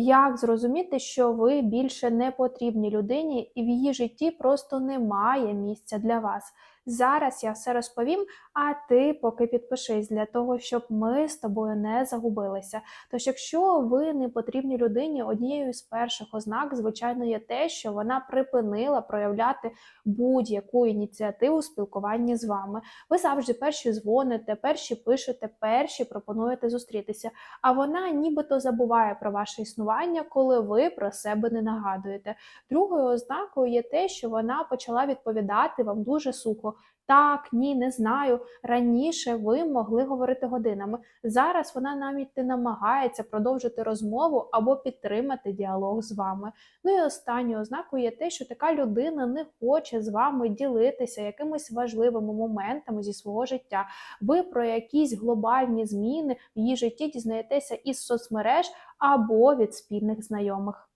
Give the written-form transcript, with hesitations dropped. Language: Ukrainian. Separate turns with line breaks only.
Як зрозуміти, що ви більше не потрібні людині і в її житті просто немає місця для вас? Зараз я все розповім, а ти поки підпишись для того, щоб ми з тобою не загубилися. Тож, якщо ви не потрібні людині, однією з перших ознак, звичайно, є те, що вона припинила проявляти будь-яку ініціативу у спілкуванні з вами. Ви завжди перші дзвоните, перші пишете, перші пропонуєте зустрітися, а вона нібито забуває про ваше існування, коли ви про себе не нагадуєте. Другою ознакою є те, що вона почала відповідати вам дуже сухо. Так, ні, не знаю. Раніше ви могли говорити годинами. Зараз вона навіть не намагається продовжити розмову або підтримати діалог з вами. Ну і останньою ознакою є те, що така людина не хоче з вами ділитися якимись важливими моментами зі свого життя. Ви про якісь глобальні зміни в її житті дізнаєтеся із соцмереж або від спільних знайомих.